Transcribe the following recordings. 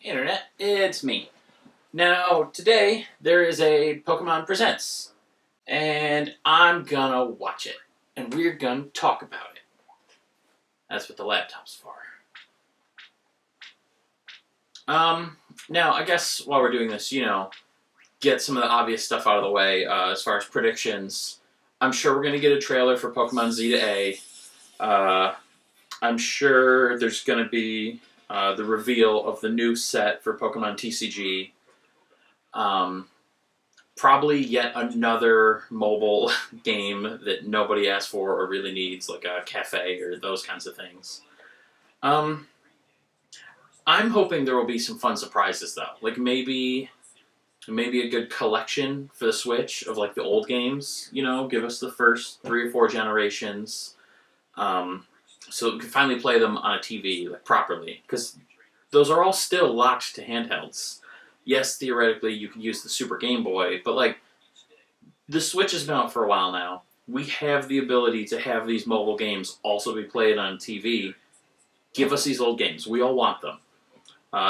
Internet, it's me. Now, today there is a Pokemon Presents, and I'm gonna watch it, and we're gonna talk about it. That's what the laptop's for. Now, I guess while we're doing this, get some of the obvious stuff out of the way as far as predictions. I'm sure we're gonna get a trailer for Pokemon Z to A. Uh, I'm sure there's gonna be the reveal of the new set for Pokemon TCG. Um, Probably yet another mobile game that nobody asked for or really needs, like a cafe or those kinds of things. Um, I'm hoping there will be some fun surprises though, like maybe a good collection for the Switch of like the old games. Give us the first 3 or 4 generations, so we can finally play them on a TV like properly, because those are all still locked to handhelds. Yes, theoretically you can use the Super Game Boy, but like the Switch has been out for a while now. We have the ability to have these mobile games also be played on TV. Give us these old games. We all want them.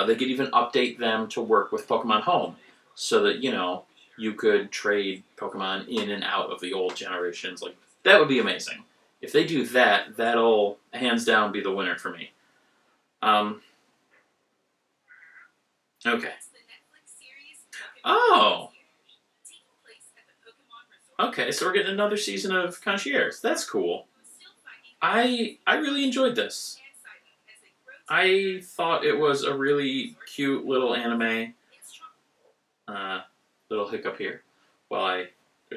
They could even update them to work with Pokemon Home so that, you could trade Pokemon in and out of the old generations. Like, that would be amazing. If they do that, that'll hands down be the winner for me. Um, okay. Oh, okay, so we're getting another season of Concierge. That's cool. I really enjoyed this. I thought it was a really cute little anime. Uh, Little hiccup here while I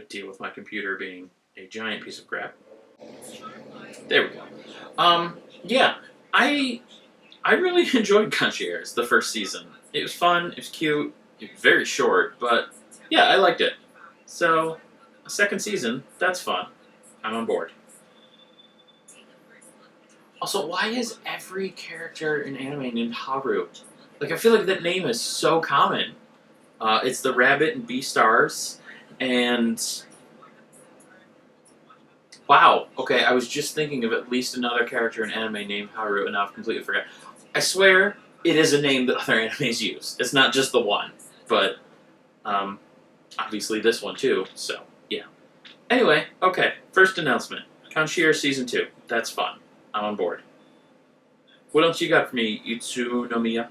deal with my computer being a giant piece of crap. There we go. Yeah, I I really enjoyed Concierge the first season. It was fun. It was cute. It was very short, but yeah, I liked it. So, a second season, that's fun. I'm on board. Also, why is every character in anime named Haru? Like, I feel like that name is so common. It's the rabbit and Beastars, and wow. Okay, I was just thinking of at least another character in anime named Haru, and now I've completely forgot. I swear, it is a name that other animes use. It's not just the one, but um, obviously this one too. So yeah. Anyway, okay. First announcement: Concierge season 2. That's fun. I'm on board. What else you got for me, Utsunomiya?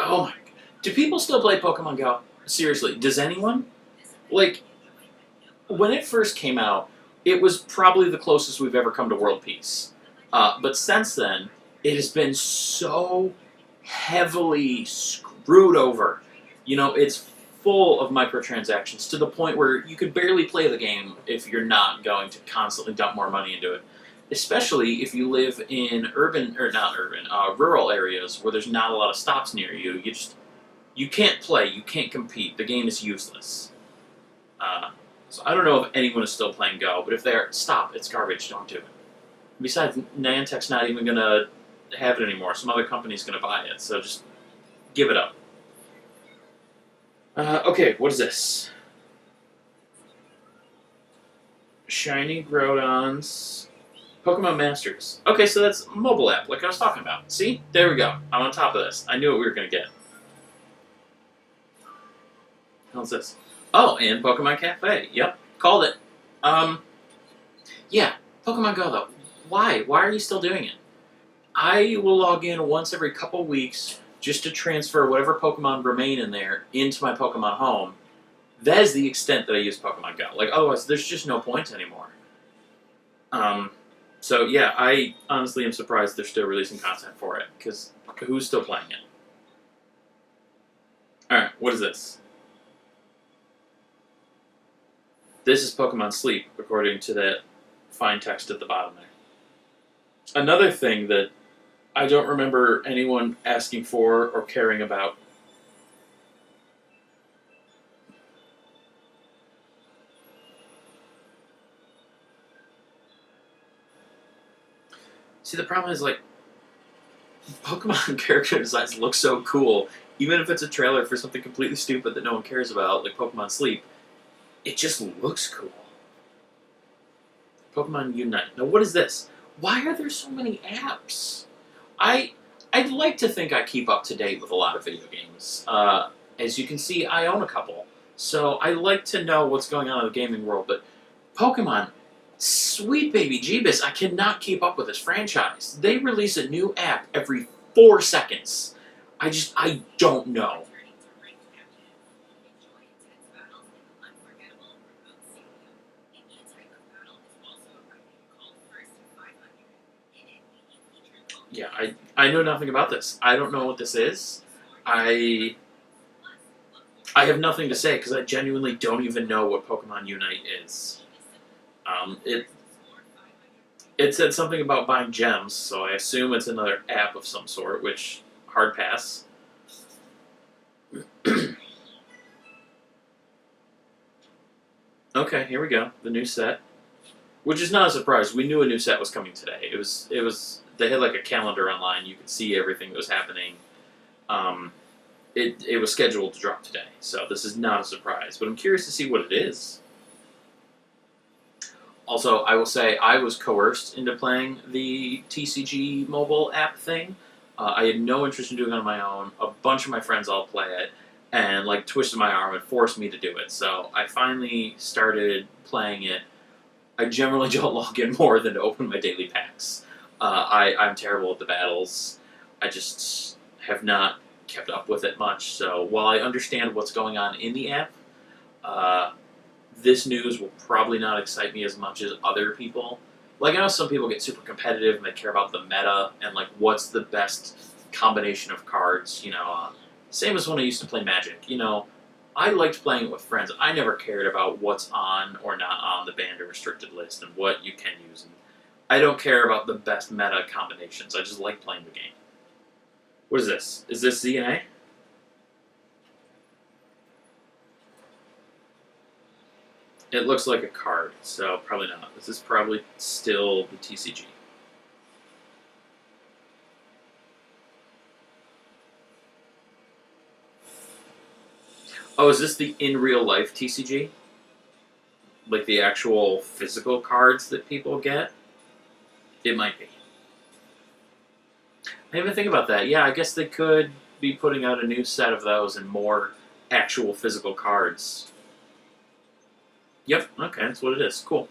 Oh my! Do people still play Pokemon Go? Seriously, does anyone? Like, when it first came out, it was probably the closest we've ever come to world peace. But since then, it has been so heavily screwed over. It's full of microtransactions to the point where you could barely play the game if you're not going to constantly dump more money into it. Especially if you live in urban, or not urban, rural areas where there's not a lot of stops near you. You can't play, you can't compete. The game is useless. Uh, so I don't know if anyone is still playing Go, but if they are, stop. It's garbage. Don't do it. Besides, Niantic's not even gonna have it anymore. Some other company's gonna buy it. So just give it up. Okay, what is this? Shiny Groudons. Pokemon Masters. Okay, so that's a mobile app, like I was talking about. See? There we go. I'm on top of this. I knew what we were gonna get. How's this? Oh, and Pokemon Cafe. Yep, called it. Um, yeah, Pokemon Go though. Why? Why are you still doing it? I will log in once every couple weeks just to transfer whatever Pokemon remain in there into my Pokemon Home. That is the extent that I use Pokemon Go. Like, otherwise, there's just no point anymore. Um, so yeah, I honestly am surprised they're still releasing content for it, because who's still playing it? Alright, what is this? This is Pokemon Sleep, according to that fine text at the bottom there. Another thing that I don't remember anyone asking for or caring about. See, the problem is, like, Pokemon character designs look so cool, even if it's a trailer for something completely stupid that no one cares about, like Pokemon Sleep, it just looks cool. Pokemon Unite. Now, what is this? Why are there so many apps? I I'd like to think I keep up to date with a lot of video games. As you can see, I own a couple, so I like to know what's going on in the gaming world. But Pokemon, sweet baby Jeebus, I cannot keep up with this franchise. They release a new app every 4 seconds. I don't know. Yeah, I know nothing about this. I don't know what this is. I I have nothing to say because I genuinely don't even know what Pokemon Unite is. It said something about buying gems, so I assume it's another app of some sort. Which hard pass. Okay, here we go. The new set, which is not a surprise. We knew a new set was coming today. It was. They had like a calendar online. You could see everything that was happening. Um, it was scheduled to drop today, so this is not a surprise. But I'm curious to see what it is. Also, I will say I was coerced into playing the TCG mobile app thing. I had no interest in doing it on my own. A bunch of my friends all play it, and like twisted my arm and forced me to do it. So I finally started playing it. I generally don't log in more than to open my daily packs. I'm terrible at the battles. I just have not kept up with it much. So while I understand what's going on in the app, uh, this news will probably not excite me as much as other people. Like, I know some people get super competitive and they care about the meta and, like, what's the best combination of cards, Same as when I used to play Magic, I liked playing it with friends. I never cared about what's on or not on the banned or restricted list and what you can use. And I don't care about the best meta combinations. I just like playing the game. What is this? Is this ZNA? It looks like a card, so probably not. This is probably still the TCG. Oh, is this the in real life TCG? Like the actual physical cards that people get? It might be. I didn't even think about that. Yeah, I guess they could be putting out a new set of those and more actual physical cards. Yep, okay, that's what it is. Cool.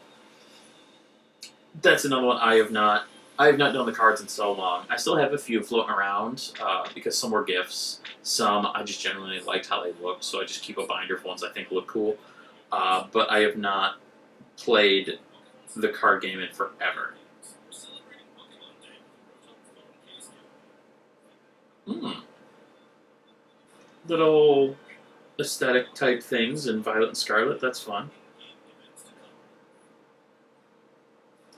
That's another one I have not done the cards in so long. I still have a few floating around because some were gifts. Some I just generally liked how they looked, so I just keep a binder of ones I think look cool. But I have not played the card game in forever. Hmm. Little aesthetic type things in Violet and Scarlet. That's fun.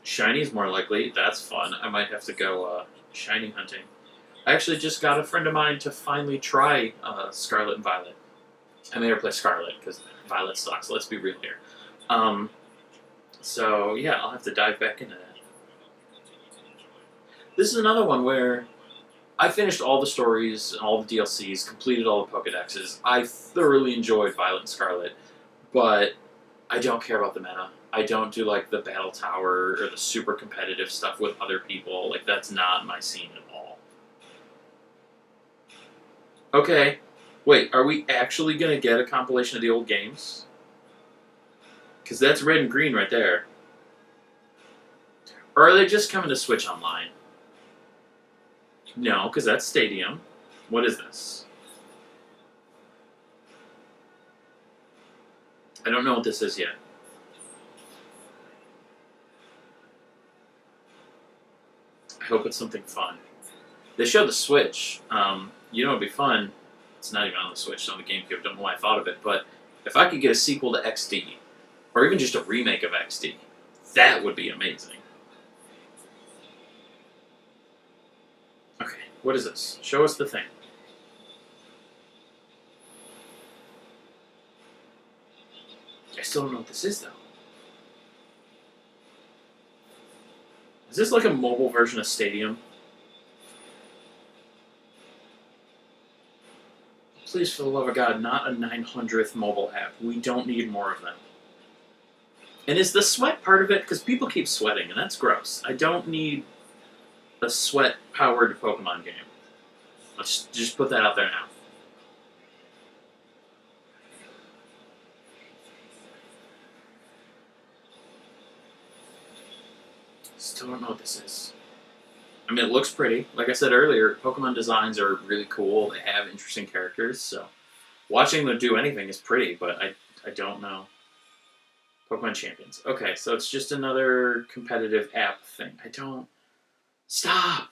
Shiny's more likely. That's fun. I might have to go shiny hunting. I actually just got a friend of mine to finally try Scarlet and Violet. I made her play Scarlet because Violet sucks. Let's be real here. Um, so yeah, I'll have to dive back into that. This is another one where I finished all the stories, all the DLCs, completed all the Pokedexes. I thoroughly enjoyed Violet and Scarlet, but I don't care about the meta. I don't do like the battle tower or the super competitive stuff with other people. Like that's not my scene at all. Okay, wait, are we actually gonna get a compilation of the old games? Because that's red and green right there. Or are they just coming to Switch Online? No, because that's Stadium. What is this? I don't know what this is yet. I hope it's something fun. They showed the Switch. It'd be fun. It's not even on the Switch, it's on the GameCube. Don't know why I thought of it, but if I could get a sequel to XD, or even just a remake of XD, that would be amazing. Okay, what is this? Show us the thing. I still don't know what this is, though. Is this like a mobile version of Stadium? Please, for the love of God, not a 900th mobile app. We don't need more of them. And is the sweat part of it? Because people keep sweating, and that's gross. I don't need a sweat-powered Pokemon game. Let's just put that out there now. Still don't know what this is. I mean, it looks pretty. Like I said earlier, Pokemon designs are really cool. They have interesting characters, so watching them do anything is pretty, but I don't know. Pokemon Champions. Okay, so it's just another competitive app thing. I don't... Stop!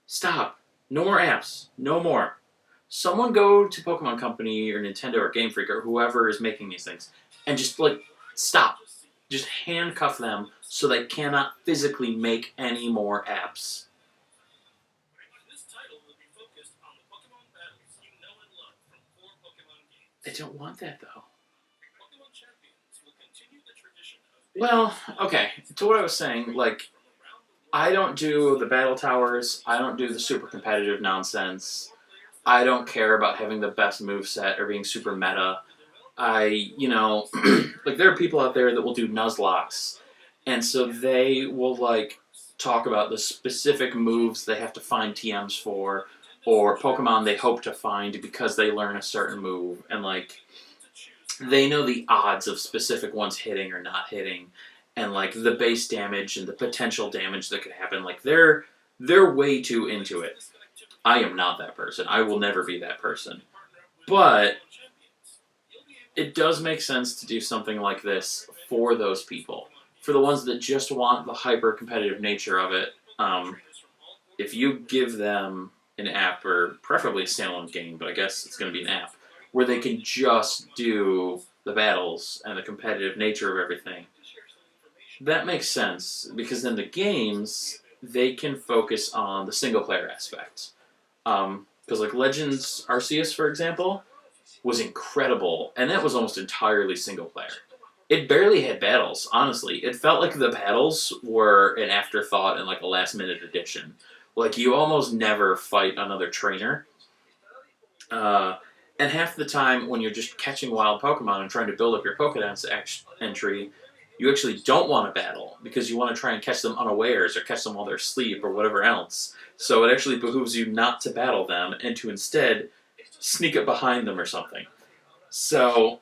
Stop! No more apps. No more. Someone go to Pokemon Company or Nintendo or Game Freak or whoever is making these things and just, like, stop. Just handcuff them so they cannot physically make any more apps. I don't want that, though. Well, okay, to what I was saying, like, I don't do the battle towers, I don't do the super competitive nonsense, I don't care about having the best moveset or being super meta. Like, there are people out there that will do Nuzlocks, and so they will, like, talk about the specific moves they have to find TMs for, or Pokemon they hope to find because they learn a certain move, and, like, they know the odds of specific ones hitting or not hitting, and like the base damage and the potential damage that could happen. Like they're way too into it. I am not that person. I will never be that person. But it does make sense to do something like this for those people. For the ones that just want the hyper competitive nature of it, if you give them an app, or preferably a standalone game, but I guess it's going to be an app, where they can just do the battles and the competitive nature of everything, that makes sense, because then the games, they can focus on the single player aspect. Because like Legends Arceus, for example, was incredible, and that was almost entirely single player. It barely had battles, honestly. It felt like the battles were an afterthought and like a last minute addition. Like you almost never fight another trainer. And half the time when you're just catching wild Pokemon and trying to build up your Pokedex entry, you actually don't want to battle because you want to try and catch them unawares or catch them while they're asleep or whatever else. So it actually behooves you not to battle them and to instead sneak up behind them or something. So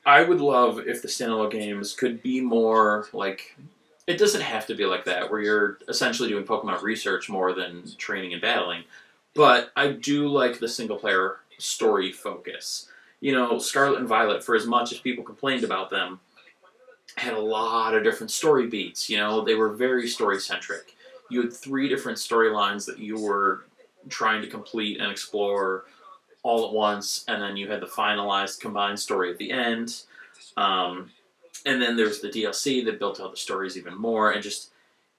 I would love if the standalone games could be more like... It doesn't have to be like that, where you're essentially doing Pokemon research more than training and battling. But I do like the single-player story focus. Scarlet and Violet, for as much as people complained about them, had a lot of different story beats. They were very story-centric. You had 3 different storylines that you were trying to complete and explore all at once, and then you had the finalized combined story at the end. And then there's the DLC that built out the stories even more, and just,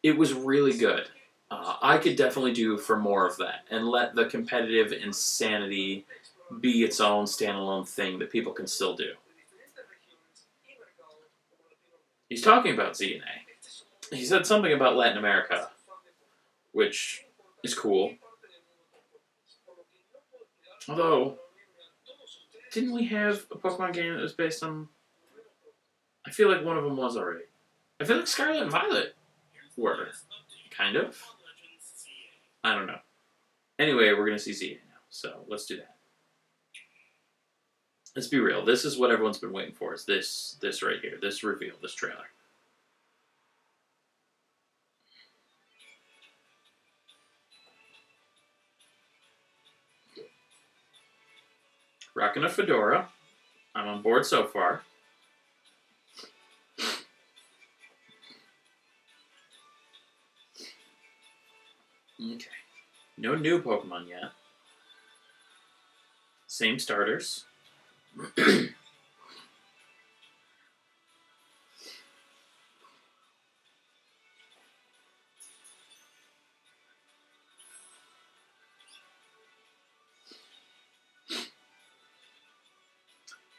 it was really good. I could definitely do for more of that, and let the competitive insanity be its own standalone thing that people can still do. He's talking about ZNA. He said something about Latin America, which is cool. Although, didn't we have a Pokemon game that was based on... I feel like one of them was already. I feel like Scarlet and Violet were. Kind of. I don't know. Anyway, we're going to see ZNA now, so let's do that. Let's be real. This is what everyone's been waiting for, is this right here. This reveal, this trailer. Rocking a fedora. I'm on board so far. Okay. No new Pokemon yet. Same starters.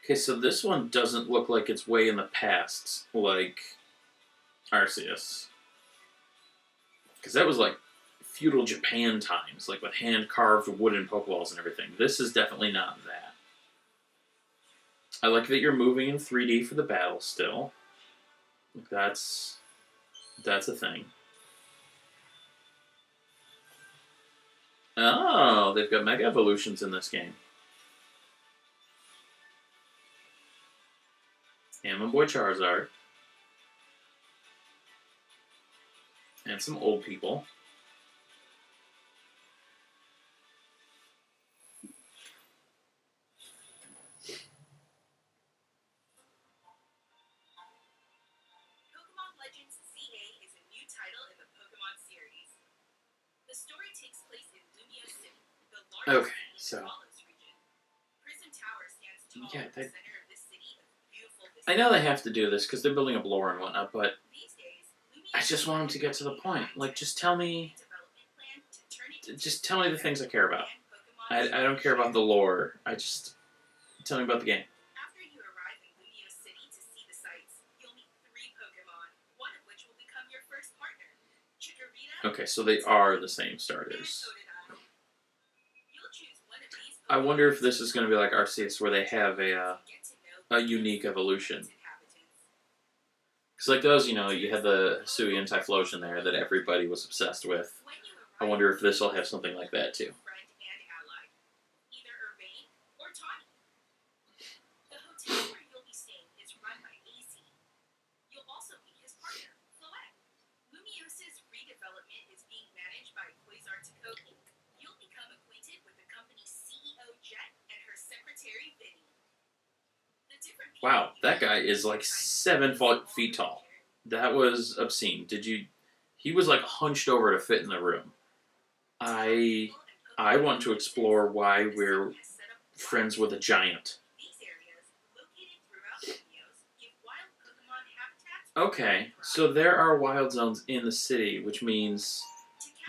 Okay, so this one doesn't look like it's way in the past, like Arceus. Because that was like feudal Japan times, like with hand-carved wooden Pokeballs and everything. This is definitely not that. I like that you're moving in 3D for the battle still. That's a thing. Oh, they've got Mega Evolutions in this game. Amon Boy Charizard. And some old people. Pokemon Legends ZA is a new title in the Pokemon series. The story takes place in Lumia City, the largest Okay, city in so the Kalos region. Prison Tower stands tall yeah, in the center of this city of beautiful I know they have to do this because they're building up lore and whatnot, but These days, I just want them to get to the point. Like, just tell me the things I care about. I don't care about the lore. Tell me about the game. After you arrive in Lumia City to see the sights, you'll meet 3 Pokemon, one of which will become your first partner. Chikorita. Okay, so they are the same starters. You'll choose one of these I wonder if this is going to be like Arceus, where they have a unique evolution. Because like those, you had the Hisuian Typhlosion there that everybody was obsessed with. I wonder if this will have something like that too. Either Urbane or Tawny. The hotel where you'll be staying is run by AC. You'll also meet his partner, Floette. Lumios's redevelopment is being managed by Quasar Taco Inc. You'll become acquainted with the company's CEO Jet and her secretary Vinny. Wow, that guy is like 7 feet tall. That was obscene. He was like hunched over to fit in the room. I want to explore why we're friends with a giant. Okay, so there are wild zones in the city, which means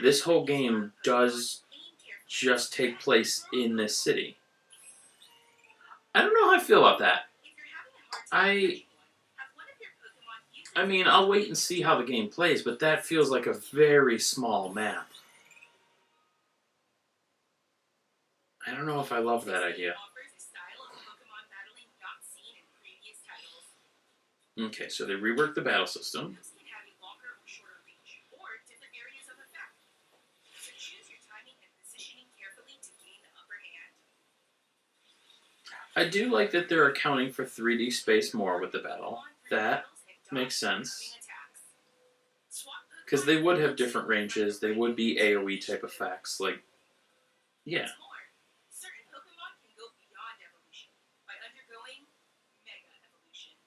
this whole game does just take place in this city. I don't know how I feel about that. I mean, I'll wait and see how the game plays, but that feels like a very small map. I don't know if I love that idea. Okay, so they reworked the battle system. I do like that they're accounting for 3D space more with the battle. That makes sense. Because they would have different ranges, they would be AoE type effects, like, yeah. Certain Pokemon can go beyond evolution by undergoing Mega Evolution.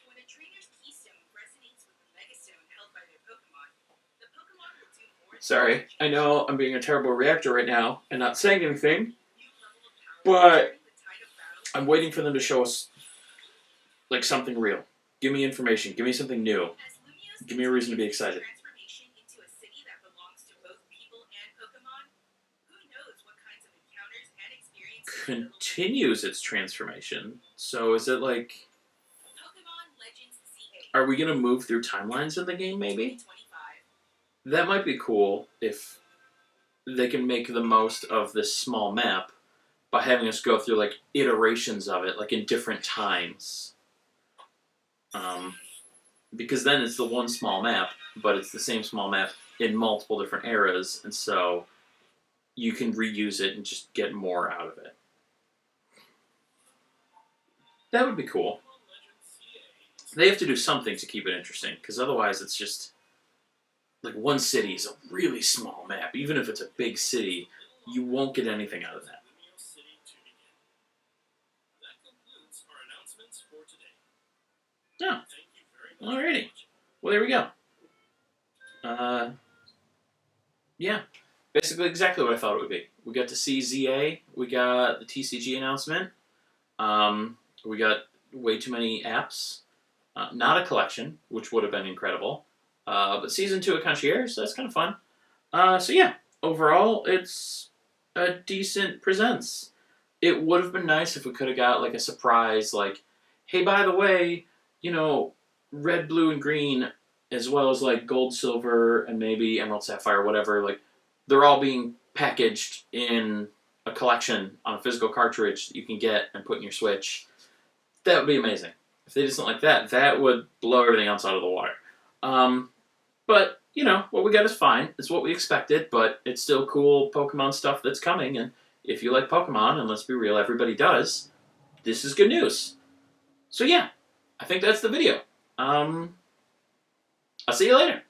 When a trainer's keystone resonates with the Megastone held by their Pokemon, the Pokemon will do more. Sorry, I know I'm being a terrible reactor right now and not saying anything, but I'm waiting for them to show us, like, something real. Give me information. Give me something new. Give me a reason to be excited. Continues its transformation. So is it like... Are we going to move through timelines in the game, maybe? That might be cool if they can make the most of this small map by having us go through, like, iterations of it, like, in different times. Because then it's the one small map, but it's the same small map in multiple different eras, and so you can reuse it and just get more out of it. That would be cool. They have to do something to keep it interesting, because otherwise it's just... Like, one city is a really small map. Even if it's a big city, you won't get anything out of that. Yeah. Alrighty. Well, there we go. Yeah. Basically exactly what I thought it would be. We got to see ZA. We got the TCG announcement. We got way too many apps. Not a collection, which would have been incredible. But Season 2 of Concierge, so that's kind of fun. So yeah, overall, it's a decent presents. It would have been nice if we could have got, like, a surprise, like, hey, by the way, red, blue, and green, as well as, like, gold, silver, and maybe emerald, sapphire, whatever, like, they're all being packaged in a collection on a physical cartridge that you can get and put in your Switch. That would be amazing. If they just don't like that, that would blow everything else out of the water. But, you know, what we got is fine. It's what we expected, but it's still cool Pokemon stuff that's coming. And if you like Pokemon, and let's be real, everybody does, this is good news. So yeah, I think that's the video. I'll see you later.